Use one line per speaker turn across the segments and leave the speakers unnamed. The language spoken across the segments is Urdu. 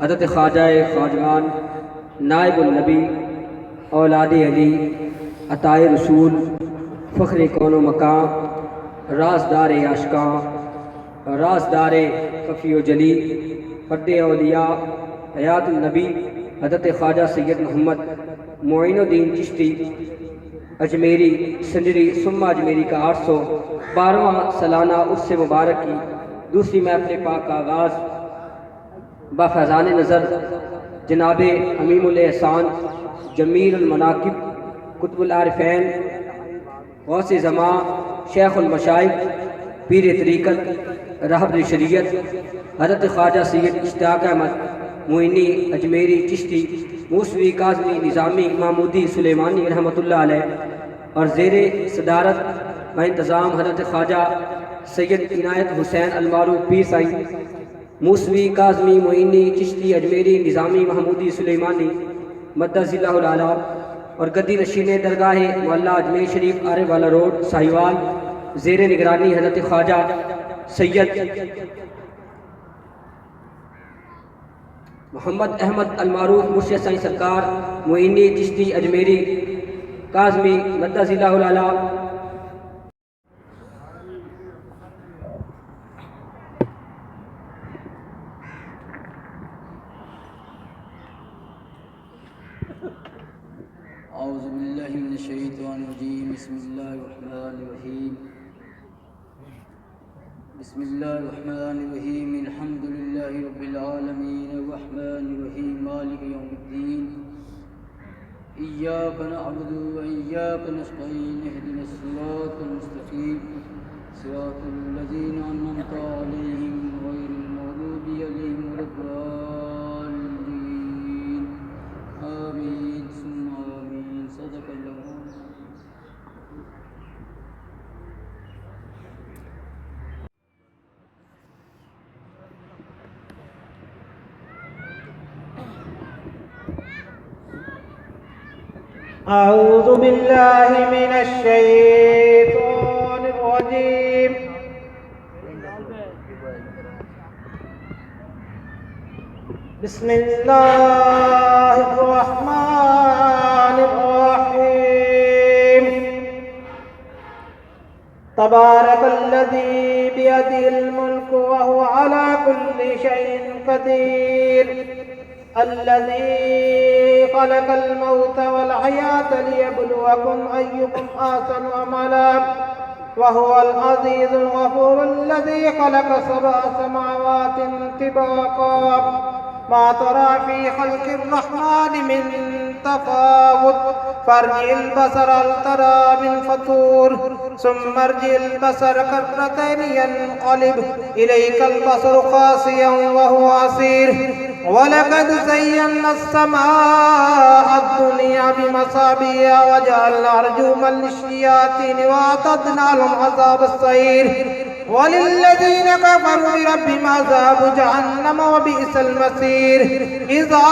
حضرت خواجہ خواجگان نائب النبی اولاد علی عطائے رسول فخر کون و مقام رازدار عاشقاں رازدار خفی و جلی فرد اولیاء حیات النبی حضرت خواجہ سید محمد معین الدین چشتی اجمیری سنجری ثم اجمیری کا 812واں سالانہ عرس مبارک کی دوسری محفل پاک کا آغاز بفیضان نظر جناب امیم الاحسان جمیل المناقب قطب العارفین غوث زمان شیخ المشائخ پیر طریقت رہبر شریعت حضرت خواجہ سید اشتیاق احمد معینی اجمیری چشتی موسوی کاظمی نظامی محمودی سلیمانی رحمۃ اللہ علیہ اور زیر صدارت و انتظام حضرت خواجہ سید عنایت حسین المعروف پیر سائی موسوی کاظمی معینی چشتی اجمیری نظامی محمودی سلیمانی مدذ اللہ العلیٰ اور گدی نشین درگاہ محلہ اجمیر شریف آرے والا روڈ ساہیوال زیر نگرانی حضرت خواجہ سید محمد احمد المعروف مرشد سائیں سرکار معینی چشتی اجمیری کاظمی مدذ اللہ العلیٰ
اعوذ باللہ من الشیطان الرجیم بسم اللہ الرحمن الرحیم بسم اللہ الرحمن الرحیم الحمد للہ رب العالمین الرحمن الرحیم مالک یوم الدین ایاک نعبد و ایاک نستعین اہدنا الصراط المستقیم صراط الذین انعمت علیہم غیر المغضوب علیہم ولا الضالین آمین ثم آمین صدق اللہ
أعوذ بالله من الشيطان الرجيم بسم الله الرحمن الرحيم تبارك الذي بيده الملك وهو على كل شيء قدير الذي خلق الموت والحياة ليبلوكم أيكم أحسن عملا وهو العزيز الغفور الذي خلق 7 سماوات طباقا ما ترى في خلق الرحمن من تفاوت فارجع البصر هل ترى من فطور ثم ارجع البصر كرتين ينقلب إليك البصر خاسئا وهو حسير وَلَقَدْ زَيَّنَّا السَّمَاءَ الدُّنْيَا بِمَصَابِيحَ وَجَعَلْنَا رُجُومًا لِلشَّيَاطِينِ وَأَعْتَدْنَا لَهُمْ عَذَابَ السَّعِيرِ وَلِلَّذِينَ كَفَرُوا بِرَبِّهِمْ عَذَابُ جَهَنَّمَ وَبِئْسَ الْمَصِيرُ إِذَا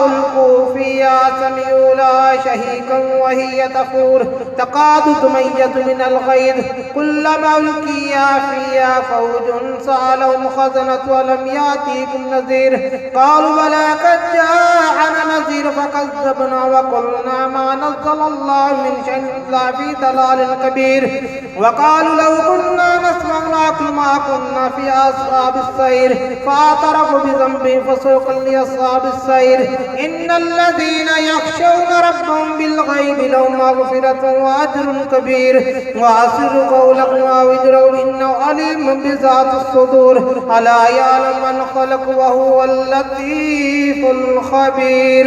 أُلْقُوا فِيهَا سَمِعُوا لَهَا شَهِيقًا وَهِيَ تَفُورُ تَكَادُ تَمَيَّزُ مِنَ الْغَيْظِ كُلَّمَا أُلْقِيَ فِيهَا فَوْجٌ سَأَلَهُمْ خَزَنَتُهَا أَلَمْ يَأْتِكُمْ نَذِيرٌ قالوا بلى قد جاءنا نذير فكذبنا وقلنا ما نزل الله من شيء إلا في ضلال كبير وقالوا لو كنا نسمع نعقل ما كنا في أصحاب السعير فاعترفوا بذنبهم فسوقا لأصحاب السعير إن الذين يخشون ربهم بالغيب لهم مغفرة وأجر كبير وأسروا قولكم أو اجهروا إنه عليم بذات الصدور ألا يعلم من خلق وهو اللطيف الخبير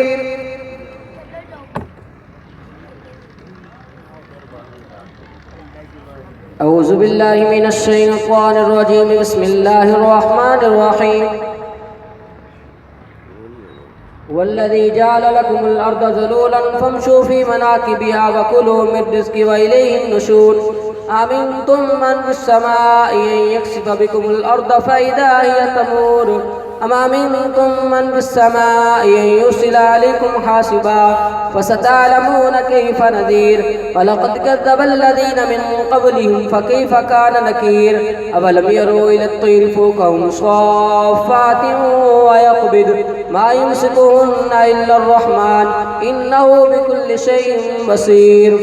اعوذ باللہ من الشیطان الرجیم بسم اللہ الرحمن الرحیم والذی جعل لكم الارض ذلولا فامشوا في مناکبها وکلوا من رزقه وإلیہ النشور آمنتم من في السماء ان يخسف بكم الارض فإذا هي تمور أما منكم من في السماء أن يرسل عليكم حاسبا فستعلمون كيف نذير ولقد كذب الذين من قبلهم فكيف كان نكير أولم يروا إلى الطير فوقهم صافات ويقبض ما يمسكهن إلا الرحمن إنه بكل شيء بصير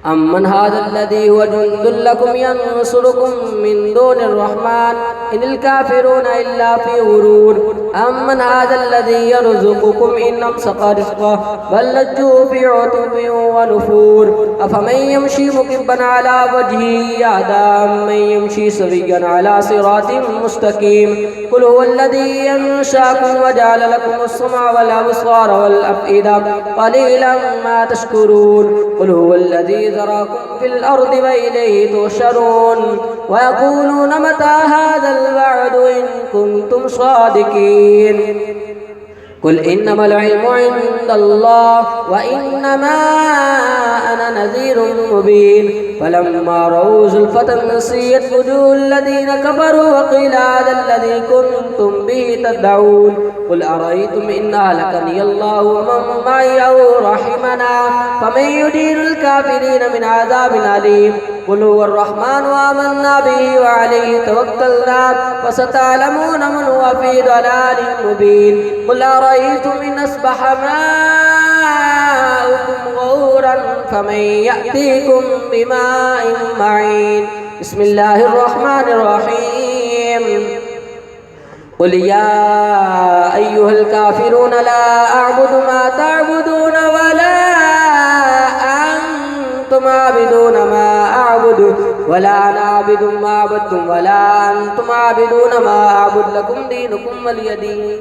أمن هذا الذي هو جند لكم ينصركم من دون الرحمن إن الكافرون إلا في غرور أمن هذا الذي يرزقكم إن أمسك رزقه بل لجوا في عتب ونفور أفمن يمشي مكبا على وجهه أهدى من يمشي سويا على صراط مستقيم قل هو الذي أنشأكم وجعل لكم السمع والأبصار والأفئدة قليلا ما تشكرون قل هو الذي ذراكم في الأرض وإليه تحشرون ويقولون متى هذا الوعد إن كنتم صادقين قل إنما العلم عند الله وإنما أنا نذير مبين فلما رأوا زلفة سيئت وجوه الذين كفروا وقيل هذا الذي كنتم به تدعون قل أرأيتم إن أهلكني الله ومن معي أو رحمنا فمن يدين الكافرين من عذاب أليم قل هو الرحمن وآمنا به وعليه توكلنا فستعلمون من هو في ضلال مبين قل أرأيتم إن أصبح ماؤكم غورا فمن يأتيكم بماء معين بسم الله الرحمن الرحيم قل يا أيها الكافرون لا أعبد ما تعبدون ولا أنتم عابدون ما أعبد ولا أنا عابد ما عبدتم ولا أنتم عابدون ما أعبد لكم دينكم ولي دين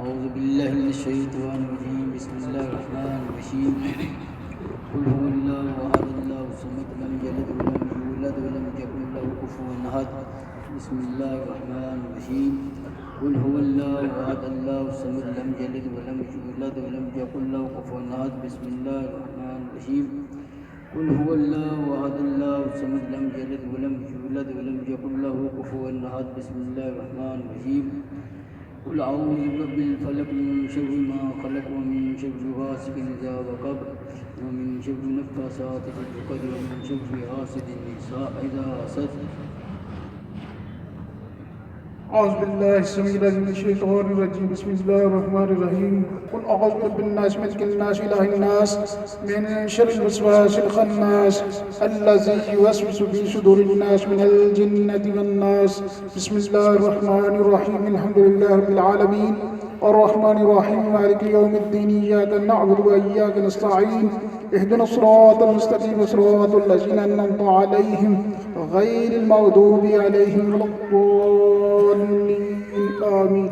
أعوذ بالله من الشيطان الرجيم بسم الله الرحمن الرحيم قل هو الله أحد الله الصمد لم يلد ولم يولد ولم يكن له كفوا أحد بسم الله الرحمن الرحيم قل هو الله أحد الله الصمد لم يلد ولم يولد ولم يكن له كفوا أحد بسم الله الرحمن الرحيم قل هو الله أحد الله الصمد لم يلد ولم يولد ولم يكن له كفوا أحد بسم الله الرحمن الرحيم قل أعوذ برب الفلق من شر ما خلق ومن شر غاسق إذا وقب ومن شر النفاثات في العقد ومن شر حاسد إذا حسد
أعوذ بالله السميع العليم من الشيطان الرجيم بسم الله الرحمن الرحيم قل أعوذ برب الناس ملك الناس إله الناس من شر الوسواس الخناس الذي يوسوس في صدور الناس من الجنة والناس بسم الله الرحمن الرحيم الحمد لله رب العالمين الرحمن الرحيم مالك يوم الدين إياك نعبد وإياك نستعين اهدنا الصراط المستقيم صراط الذين أنعمت عليهم غير المغضوب عليهم ولا الضالين آمين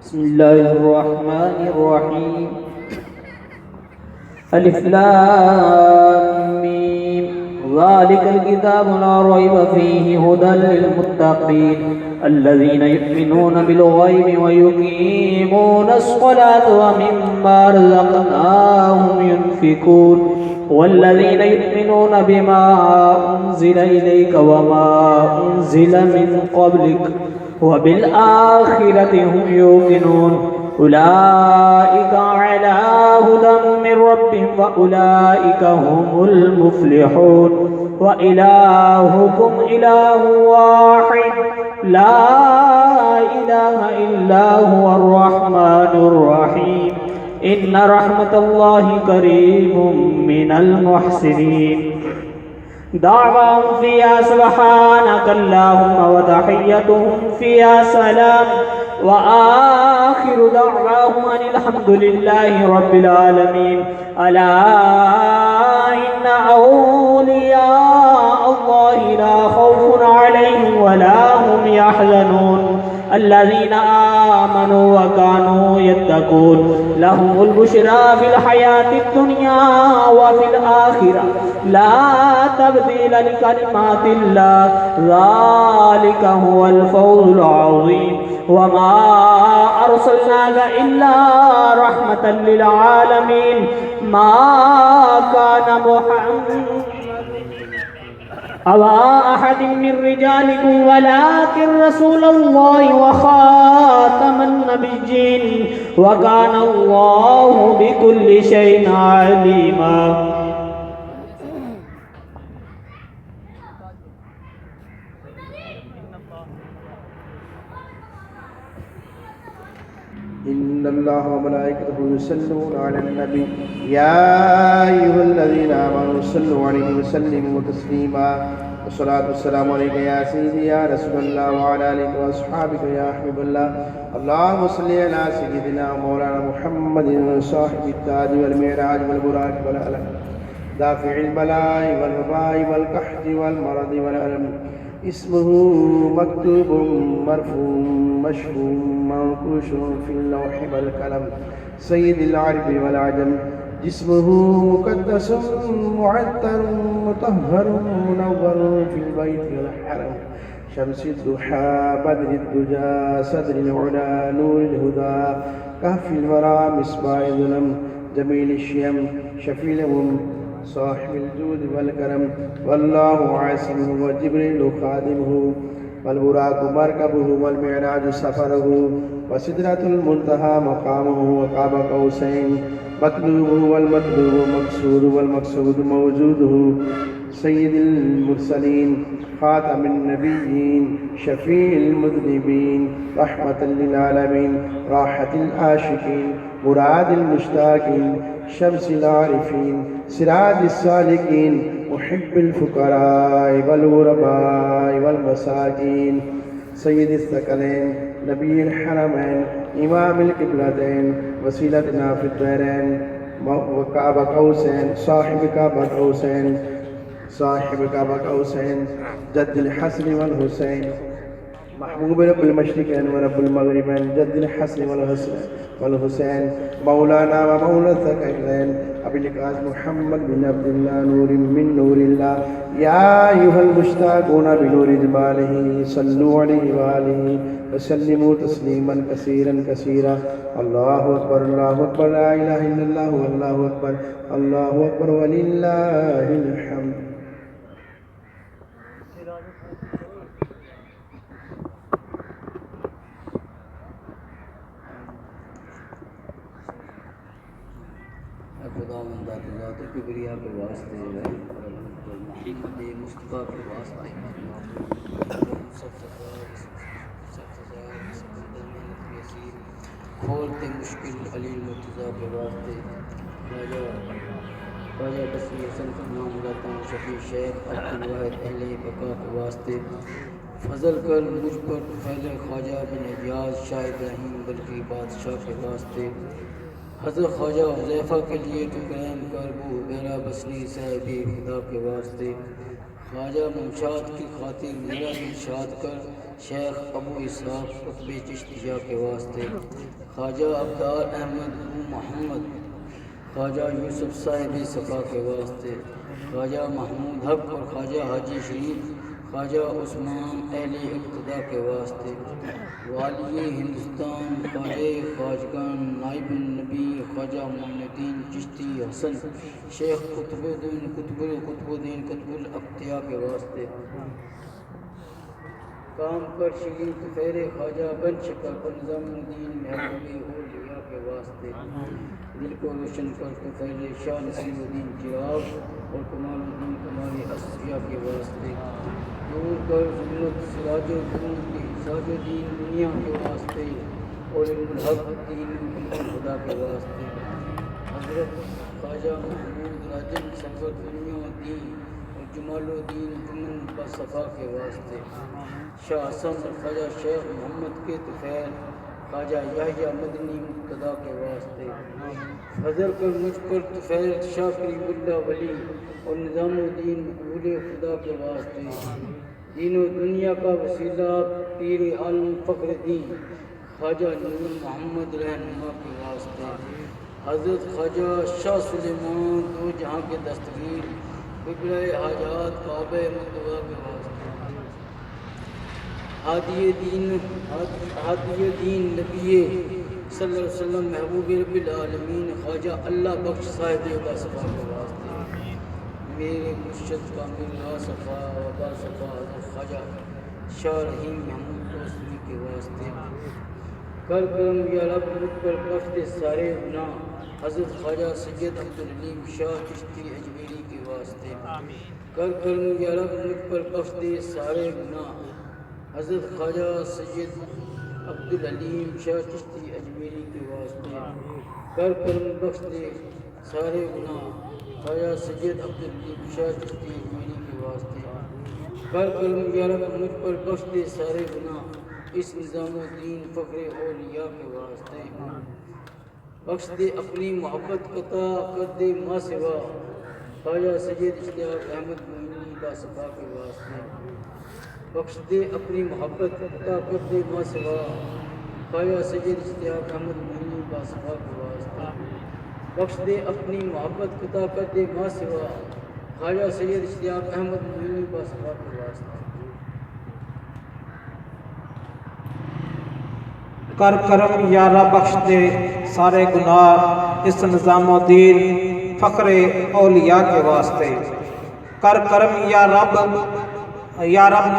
بسم الله الرحمن الرحيم ألف لام ميم ذلك الكتاب لا ريب فيه هدى للمتقين الذين يؤمنون بالغيب ويقيمون الصلاة ومما رزقناهم ينفقون والذين يؤمنون بما أنزل إليك وما أنزل من قبلك وبالآخرة هم يوقنون أولئك على هدى من ربهم وأولئك هم المفلحون وإلهكم إله واحد لا إله إلا هو الرحمن الرحيم إن رحمة الله قريب من المحسنين دعواهم فيها سبحانك اللهم وتحيتهم فيها سلام وآخر دعواهم أن الحمد لله رب العالمين ألا إن أولياء الله لا خوف عليهم ولا هم يحزنون الذين آمنوا وكانوا يتقون لهم البشرى في الحياة الدنيا وفي الآخرة لا تبديل لكلمات الله ذلك هو الفوز العظيم وما أرسلناك إلا رحمة للعالمين ما كان محمد أبا أحد من رجالكم ولكن رسول الله وخاتم النبيين وكان الله بكل شيء عليما.
إن الله وملائكته يصلون على النبي يا أيها الذين آمنوا صلوا عليه وسلموا تسليما. والصلاة والسلام عليك يا سيدي يا رسول الله وعلى آلك وأصحابك يا حبيب الله. اللهم صل على سيدنا مولانا محمد صاحب التاج والمعراج والبراق والألم دافع البلاء والوباء والقحط والمرض والألم. اسمه مكتوب مرفوع مشفوع منقوش في اللوح والقلم سيد العرب والعجم. جسمه مقدس معطر مطهر منور في البيت والحرم. شمس الضحى بدر الدجى صدر العلا نور الهدى كهف الورى مصباح الظلم جميل الشيم شفيع الأمم صاحب الجود والكرم. والله عاصمه وجبريل خادمه والبراق مركبه والمعراج سفره وسدرة المنتهى مقامه وقاب قوسين مطلوبه والمطلوب مقصود والمقصود موجوده. سيد المرسلين خاتم النبيين شفيع المذنبين رحمة للعالمين راحة العاشقين مراد المشتاقين شمس العارفين سراج السالكين محب الفقراء والغرباء والمساكين. سيد الثقلين نبي الحرمين إمام القبلتين وسيلتنا في الدارين وكعب قوسين صاحب كعب قوسين صاحب كعب قوسين جد الحسن والحسين محبوب رب المشرقين ورب المغربين جد الحسن والحسين مولانا ومولى الثقلين أبي القاسم محمد بن عبد الله نور من نور الله. يا أيها المشتاقون بنور جماله صلوا عليه وآله وسلموا تسليما كثيرا كثيرا. الله أكبر الله أكبر لا إله إلا الله والله أكبر الله أكبر ولله الحمد.
خدا من ذات کبریا کے واسطے محمد مصطفیٰ کے واسطے کھولتے مشکل علی مرتضیٰ کے واسطے خواجہ بصری حسن فرمان ملاتا ہوں شفیع شیخ عبدالواحد اہل بقا کے واسطے فضل کر مجھ پر فیض خواجہ بن اجاز شاہ ابراہیم بلخی بادشاہ کے واسطے حضرت خواجہ حذیفہ کے لیے تو قائم کر بو میرا بصری صاحب خدا کے واسطے خواجہ منشاد کی خاطر میرا منشاد کر شیخ ابو اسحاق قطب چشتیہ کے واسطے خواجہ عبدال احمد ابو محمد خواجہ یوسف صاحب صفا کے واسطے خواجہ محمود حق اور خواجہ حاجی شریف خواجہ عثمان اہل اقتدا کے واسطے والی ہندوستان خواجہ خواجگان نائب النبی خواجہ معین الدین چشتی حسن شیخ قطب الدین قطب الاقتیاء کے واسطے کام کر شگیر طفیر خواجہ بن شکر پر نظام الدین محبوبی اولیاء کے واسطے دل کو روشن کر طفیر شاہ نصیر الدین چراغ اور کمال الدین کمالی اصفیہ کے واسطے دور کر ضرورت سراج الدین دنیا کے واسطے اور علم الحق دین خدا کے واسطے حضرت خواجہ محمود راجن سفر دنیا دین اور جمال الدین جمن بصفا کے واسطے شاہ حسن خواجہ شیخ محمد کے طفیل خواجہ یحییٰ مدنی مقتدا کے واسطے فضل کر مجھ پر طفیل شاہ کریم اللہ ولی اور نظام الدین مقبول خدا کے واسطے دین و دنیا کا وسیلہ پیر عالم فخر دین خواجہ نور محمد رہنما کے واسطے، حضرت خواجہ شاہ سلیمان دو جہاں کے دستگیر قبلہ حاجات کعبہ مطلوبہ کے واسطے، ہادی دین نبی صلی اللہ علیہ وسلم محبوب رب العالمین خواجہ اللہ بخش صاحب باصفا کے واسطے، میرے مرشد کامل باصفا و باصفا حضرت خواجہ شاہ رحیم محمود روشنی کے واسطے، کر کرم یا رب مجھ پر بخش دے سارے گناہ حضرت خواجہ سید عبدالعلیم شاہ چشتی اجمیری کے واسطے، کر کرم یا رب مجھ پر بخش دے سارے گناہ حضرت خواجہ سید عبدالعلیم شاہ چشتی اجمیری کے واسطے، کر کرم بخش دے سارے گناہ خواجہ سید عبدالعلیم شاہ چشتی اجمیری کے واسطے، کر کرم یا رب مجھ پر بخش دے سارے گناہ اس نظام الدین فخر اولیاء کے واسطے، بخش دے اپنی محبت قطع کر دے ما سوا خواجہ سید اشتیاق احمد مومنی باصفا کے واسطے، بخش دے اپنی محبت عطا کر دے ما سوا خواجہ سید اشتیاق احمد مومنی باصفا کے واسطے، بخش دے اپنی محبت عطا کر دے ما سوا خواجہ سید اشتیاق احمد مومنی باصفا کے واسطے،
کر کرم یا رب بخش دے سارے گناہ اس نظام الدین فخر اولیاء کے واسطے، کر کرم یا رب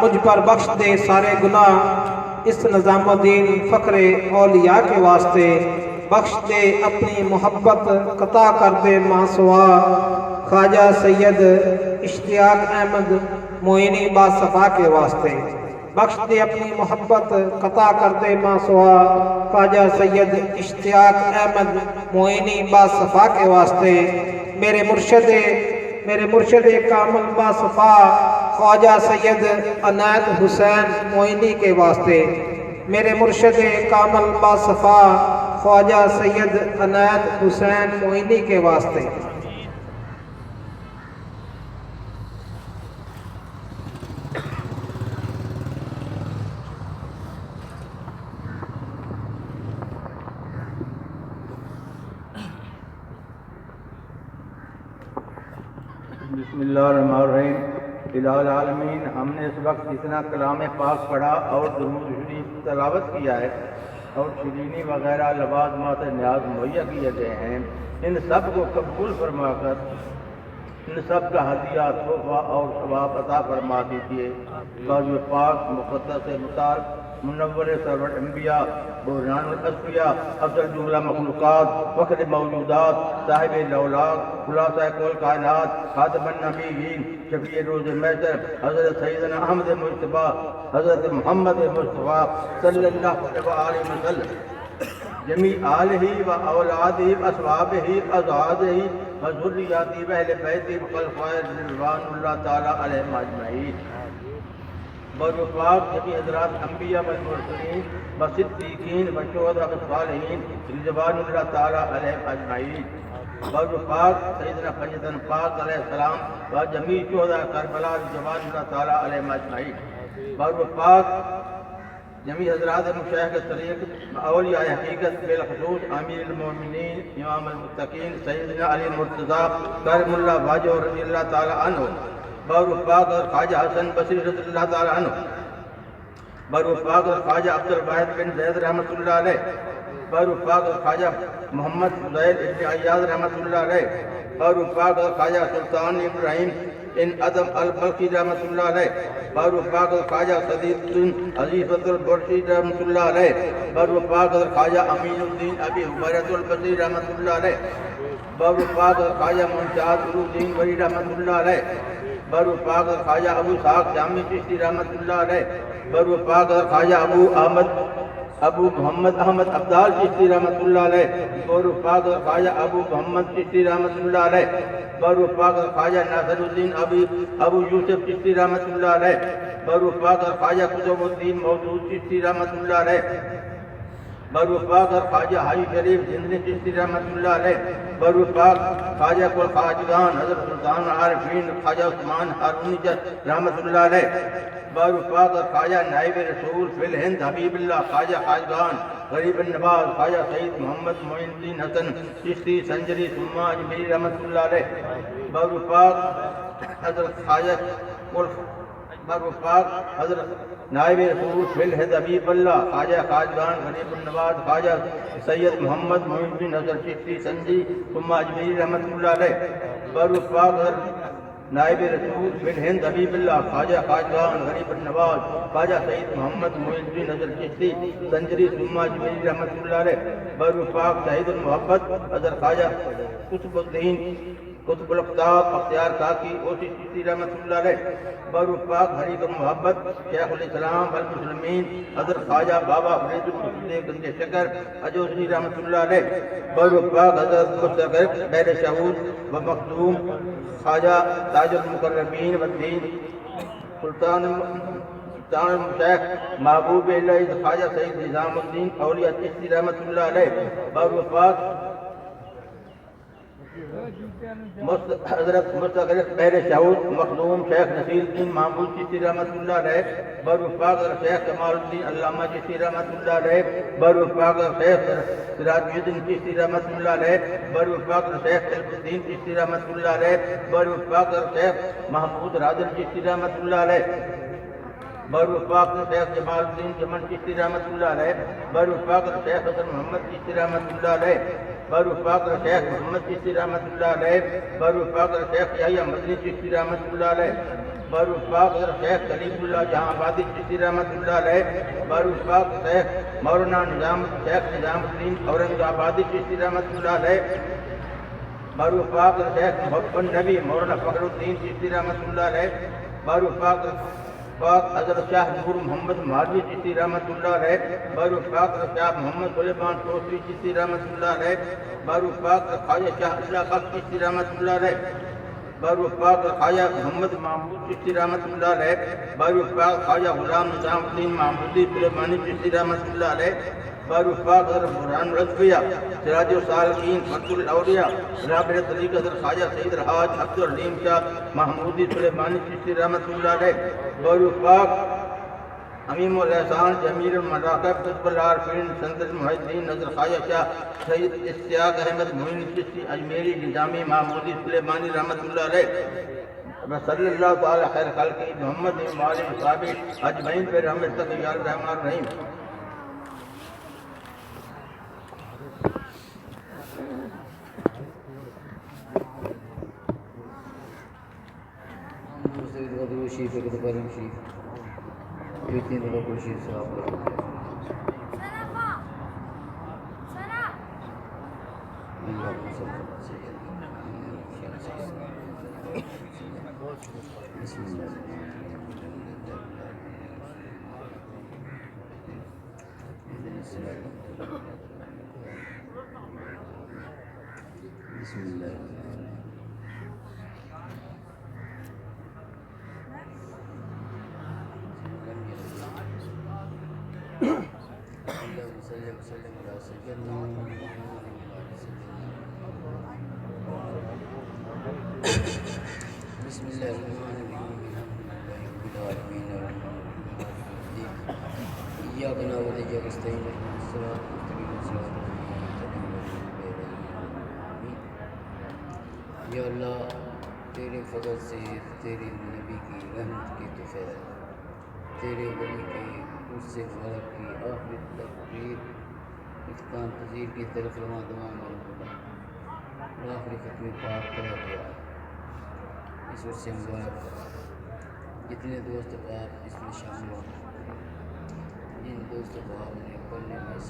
مجھ پر بخش دے سارے گناہ اس نظام الدین فخر اولیاء کے واسطے، بخش دے اپنی محبت قطع کر دے ما سوا خواجہ سید اشتیاق احمد معینی باصفا کے واسطے، بخش دے اپنی محبت قطع کر دے ما سوا خواجہ سید اشتیاق احمد معینی باصفا کے واسطے، میرے مرشد کامل باصفا خواجہ سید عنایت حسین معینی کے واسطے، میرے مرشد کامل باصفا خواجہ سید عنایت حسین معینی کے واسطے۔
بسم اللہ الرحمن الرحیم۔ الہ العالمین، ہم نے اس وقت اتنا کلام پاک پڑھا اور درود شریف تلاوت کیا ہے اور شیرینی وغیرہ لوازمات نیاز مہیا کیے گئے ہیں، ان سب کو قبول فرما کر ان سب کا ہدیہ تحفہ اور ثواب عطا فرما دیجیے۔ باز پاک مقدس مطار منور سرور انبیاء بحران الاسفیاء افضل جملہ مخلوقات فخر موجودات صاحب الاولاق خلاصہ کل کائنات خاتم النبیین شفیع روز محشر حضرت سیدنا احمد مجتبیٰ حضرت محمد مصطفیٰ صلی اللہ علیہ وسلم، جمیع آلہ و اولادہ و اصحابہ ازواجہ و ذریاتہ و اہل بیتہ و خلفائہ رضوان اللہ تعالی علیہم اجمعین۔ پاک جمی حضرات انبیاء و مرسلین و صدیقین و شہداء و صالحین رضوان اللہ تعالی علیہم اجمعین۔ پاک سیدنا پنجتن پاک علیہ السلام و جمیع شہداء کربلا رضوان اللہ تعالی علیہم اجمعین۔ پاک جمیع حضرات مشایخ طریق اولیاء حقیقت بالخصوص امیر المومنین امام المتقین سیدنا علی مرتضیٰ کرم اللہ واجہ رضی اللہ تعالی عنہ، بارو پاک اور خواجہ حسن بصری رضی اللہ تعالی عنہ، بارو پاک اور خواجہ عبد الواحد بن زید رحمۃ اللہ علیہ، بارو پاک اور خواجہ محمد فضیل ابن عیاض رحمۃ اللہ علیہ، بارو پاک اور خواجہ سلطان ابراہیم ان ادم البلخی رحمۃ اللہ علیہ، بارو پاک اور خواجہ صدیق الدین عزیفۃ البرشی رحمۃ اللہ علیہ، بارو پاک اور خواجہ امین الدین ابی حبیرۃ البصری رحمۃ اللہ علیہ، بارو پاک اور خواجہ ممتاز الدین ولی رحمۃ اللہ علیہ، بارو پاک اور خواجہ ابو اسحاق جامی چشتی رحمۃ اللہ علیہ، بارو پاک اور خواجہ ابو محمد احمد عبدال چشتی رحمۃ اللہ علیہ، بارو پاک اور خواجہ ابو محمد چشتی رحمۃ اللہ علیہ، بارو پاک اور خواجہ ناصر الدین ابو یوسف چشتی رحمۃ اللہ علیہ، بارو پاک اور خواجہ قطب الدین مودود چشتی رحمۃ اللہ علیہ، بروفاق خواجہ حاجی شریف زندری چشتی رحمۃ اللہ علیہ، بروفاق خواجہ کل خواجگان حضرت سلطان عارفین خواجہ عثمان ہارونی رحمۃ اللہ علیہ، بروفاق خواجہ نائب رسول فی الہند حبیب اللہ خواجہ خواجگان غریب النواز خواجہ سید محمد معین الدین حسن چشتی سنجری ثم اجمیری رحمۃ اللہ علیہ، بروفاق حضرت خواجہ بروفاق حضرت نائب رسول فی الہند حبیب اللہ خواجہ خواجگان غریب النواز خواجہ سید محمد معین الدین حسن چشتی سنجری ثم اجمیری رحمۃ اللہ علیہ، بروفاق حضرت نائب رسول فی الہند حبیب اللہ خواجہ خواجگان غریب النواز خواجہ سید محمد معین الدین حسن چشتی سنجری ثم اجمیری رحمۃ اللہ علیہ، بروفاق شہید المحبت حضرت خواجہ قطب الدین قطب الافطاب اختیار کاکی اوسی چشتی رحمۃ اللہ علیہ، بروفاق حریق المحبت شیخ الاسلام المسلمین حضرت خواجہ بابا فرید المصدق گنج شکر اجوزی رحمۃ اللہ علیہ، بروفاق حضرت مستغرق بیر شہود و مخدوم خواجہ تاج المقربین والدین سلطان شیخ محبوب اللہ خواجہ سید نظام الدین اولیاء چشتی رحمۃ اللہ علیہ، بروفاق حضرت مستغرق بیر شہود مخدوم شیخ نصیر الدین محمود چشتی رحمۃ اللہ علیہ، بروفاق شیخ کمال الدین علامہ چشتی رحمۃ اللہ علیہ، بروفاق شیخ سراج الدین چشتی رحمۃ اللہ علیہ، بروفاق شیخ طلب الدین چشتی رحمۃ اللہ علیہ، بروفاق شیخ محمود رادل چشتی رحمۃ اللہ علیہ، بروفاق شیخ جمال الدین جمن چشتی رحمۃ اللہ علیہ، بروفاق شیخ حسن محمد چشتی رحمۃ اللہ علیہ، بروفاق شیخ محمد چشتی رحمۃ اللہ علیہ، بروفاق شیخ یحییٰ مدنی چشتی رحمۃ اللہ علیہ، بروفاق شیخ کلیم اللہ جہاں آبادی چشتی رحمۃ اللہ علیہ، بروفاق شیخ مولانا شیخ نظام الدین اورنگ آبادی چشتی رحمۃ اللہ علیہ، بروفاق شیخ محمد نبی مولانا فخر الدین چشتی رحمۃ اللہ علیہ، بروفاق حضرت شاہ نور محمد مالوی چشتی رحمۃ اللہ علیہ، بروفاق شاہ محمد سلیمان توسوی چشتی رحمۃ اللہ علیہ، بروفاق خواجہ شاہ اللہ بخش چشتی رحمۃ اللہ علیہ، بروفاق خواجہ محمد محمود چشتی رحمۃ اللہ علیہ، بروفاق خواجہ غلام نظام الدین محمودی سلیمانی چشتی رحمۃ اللہ علیہ، بروفاق حضرت برہان الرضویہ سراج السالکین فرد الاولیاء رابر طریق حضرت خواجہ سید الحاج عبد الرحیم شاہ محمودی سلیمانی چشتی رحمۃ اللہ علیہ، بروفاق امیم الاحسان جمیل المراقب قطب العارفین سند المحدثین حضرت خواجہ شاہ سید اشتیاق احمد معین چشتی اجمیری نظامی محمودی سلیمانی رحمۃ اللہ علیہ، صلی اللہ تعالی خیر خلق محمد وآلہ وصحبہ اجمعین پہ رحمت تک یا الرحمن الرحیم۔
شریف کے بارے شریف اتنی دفعہ کوئی شریف صاحب بسم اللہ بسم اللہ الرحمن الرحیم ایاک نعبد و ایاک نستعین اهدنا الصراط المستقیم صراط الذین یا اللہ تیرے فضل سے تیرے نبی کی رحمت کے تفیض تیرے ولی کے اس سے مبارک کی آخری تقریر اختتام پذیر کی طرف رواں دوام اور آخری ختم پاک کرا گیا اس وقت سے مبارک جتنے دوست احباب اس میں شامل ہوں جن دوست احباب نے پڑھنے میں اس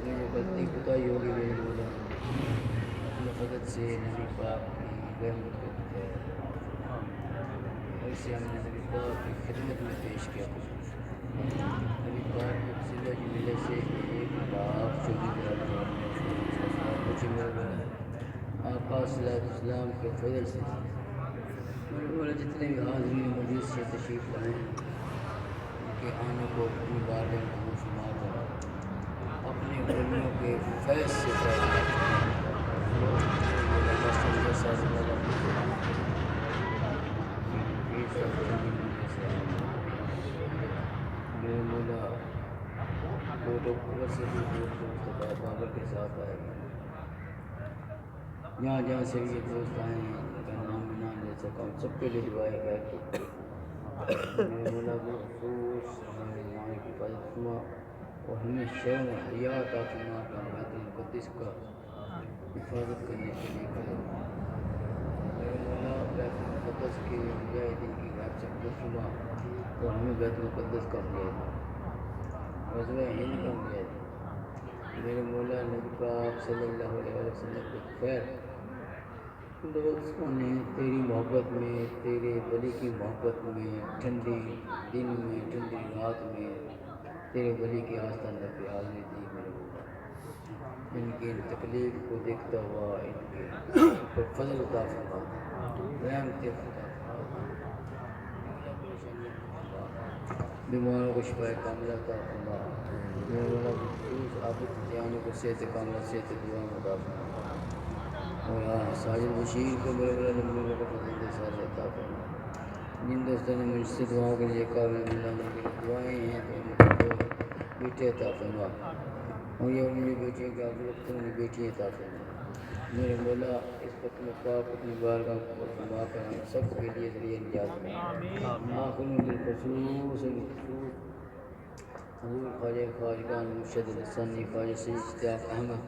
میں جو غلطی کوتاہی ہوگی میرے مولا اپنے فضل سے نبی پاک کی رحمت کو دیا اور اسے ہم نے نبی پاک کی خدمت میں پیش کیا نبی پاک کی وسیلہ کی وجہ سے 1,24,000 کچھ میرے آقا صلی اللہ علیہ وسلم کے فضل سے اور جتنے بھی حاضرین مجلس سے تشریف لائیں ان کے آنے کو اپنی بارگاہ میں شمار کرا علموں کے فیض سے میرے مولا دو اکتوبر سے بھی مصطفیٰ بابر کے ساتھ آئے ہیں، جہاں جہاں سے یہ دوست آئے ہیں ان کا نام بھی نام لے سکا ہوں، سب کے لیے دعائیں کر میرے مولا بالخصوص ہمیں ماں کی حفاظت فرما اور ہمیں شرم و حیا عطا فرما کہ ہم بیت المقدس کا حفاظت کرنے کے لیے کریں۔ میرے مولا بیت المقدس کے مجاہدین کی غیب سے مدد فرما اور ہمیں بیت المقدس کا مجاہد غزوہ ہند کا مجاہد میرے مولا نبی پاک صلی اللہ علیہ وسلم کے خیر دوستوں نے تیری محبت میں، تیرے ولی کی محبت میں، ٹھنڈی دن میں، ٹھنڈی رات میں تیرے ولی کے آستانے پہ حاضری دی میرے مولا، ان کی تکلیف کو دیکھتا ہوا ان کے پر فضل عطا فرما، رحمت عطا فرما، بیماروں کو شفا کاملہ عطا فرما، میرے مولا بالخصوص عابد جانوں کو صحت کاملہ صحت دعا عطا فرما، اور ساجد بشیر کو میرے مولا نبی کو فضل دے سارے عطا فرما۔ جن دوستوں نے مجھ سے دعاؤں کے لیے کہا میرے مولا میری دعائیں ہیں تو ان کو بیٹے عطا فرما، اور یہ میری بیٹیوں کے آخر وقت میں بیٹی عطا فرما میرے مولا، اس وقت میں پاک اپنی بارگاہ کو فرما کر ہم سب کے لیے ذریعہ نجات بنا، آخر میں بالخصوص حضور خواجہ خواجگان مرشد الثانی خواجہ سید اشتیاق احمد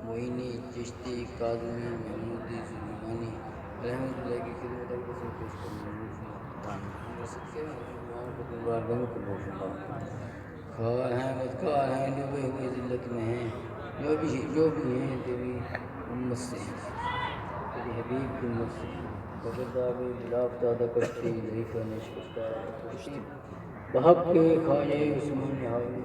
معینی چشتی کاظمی محمودی سلیمانی رحمۃ اللہ کی خدمت اور قسم پیش کرنے صدقے میں دعاؤں کو اپنی بارگاہ میں قبول فرما، خوار ہیں بدکار ہیں ڈوبے ہوئے ذلت میں ہیں، جو بھی ہیں تیری امت سے ہیں، تیری حبیب کی امت سے ہیں، بغدادی بلافتادہ کشتی ضعیفہ نشکستہ کشتی بحق کے خواجہ عثمان حاوی